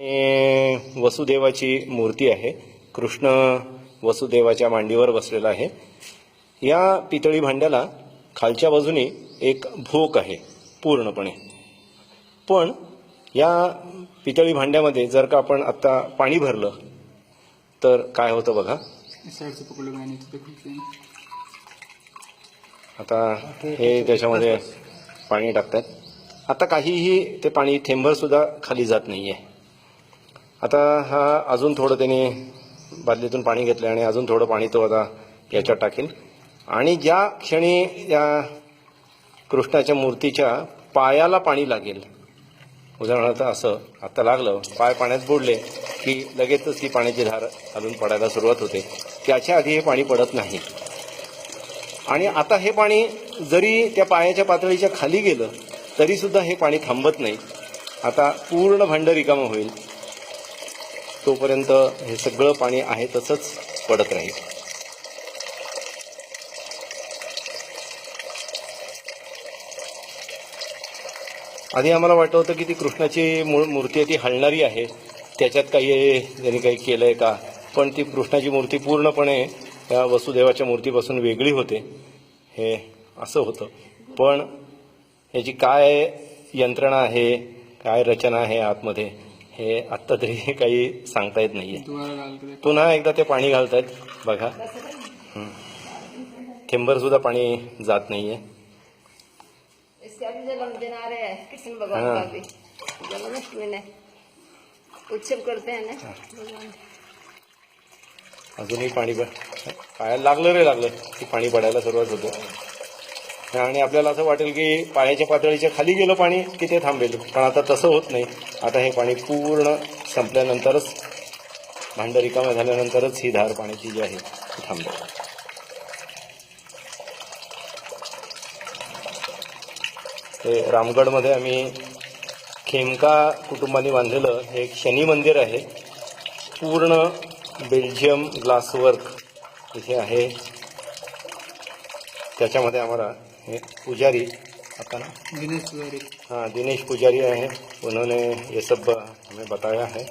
वसुदेवाची मूर्ती आहे. कृष्ण वसुदेवाच्या मांडीवर बसलेला आहे. या पितळी भांड्याला खालच्या बाजूने एक भोक आहे पूर्णपणे. पण या पितळी भांड्यामध्ये जर का आपण आता पाणी भरलं तर काय होतं बघा. आता हे त्याच्यामध्ये पाणी टाकतात. आता काहीही ते पाणी थेंबर सुद्धा खाली जात नाहीये. आता हा अजून थोडं त्याने बादलीतून पाणी घेतलं आणि अजून थोडं पाणी तो आता याच्यात टाकेल. आणि ज्या क्षणी या कृष्णाच्या मूर्तीच्या पायाला पाणी लागेल, उदाहरणार्थ असं आता लागलं, पाय पाण्यात बुडले की लगेचच ती पाण्याची धार खालून पडायला सुरुवात होते. त्याच्या आधी हे पाणी पडत नाही. आणि आता हे पाणी जरी त्या पायाच्या पातळीच्या खाली गेलं तरी सुद्धा हे पाणी थांबत नाही. आता पूर्ण भांड रिकामं होईल तोपर्यंत हे सगळं पाणी आहे तसंच पडत राहील. आधी आम्हाला वाटत होतं की ती कृष्णाची मूर्ती आहे ती हलणारी आहे, त्याच्यात त्यांनी काही केलंय का. पण ती कृष्णाची मूर्ती पूर्णपणे त्या वसुदेवाच्या मूर्तीपासून वेगळी होते. हे असं होतं. पण याची काय यंत्रणा आहे, काय रचना आहे आतमध्ये, हे आत्ता तरी काही सांगता येत नाहीये. पुन्हा एकदा ते पाणी घालतायत बघा. थेंबर सुद्धा पाणी जात नाहीये. कृष्ण भगवान का भी जन्माष्टमी में उत्सव करते हैं ना. अजूनही पाणी पायाला लागलं रे लागलं की पाणी पडायला सुरुवात होते. आणि आपल्याला असं वाटेल की पायाच्या पातळीच्या खाली गेलं पाणी की ते थांबेल. पण आता तसं होत नाही. आता हे पाणी पूर्ण संपल्यानंतरच, भांड रिकामं झाल्यानंतरच ही धार पाण्याची जी आहे ती थांबेल. हे रामगडमध्ये आम्ही खेमका कुटुंबाने बांधलेलं हे एक शनी मंदिर आहे. पूर्ण बेल्जियम ग्लासवर्क इथे आहे. त्याच्यामध्ये आम्हाला हे पुजारी आपका नाम दिनेश पुजारी. हाँ, दिनेश पुजारी है. उन्होंने ये सब हमें बताया है.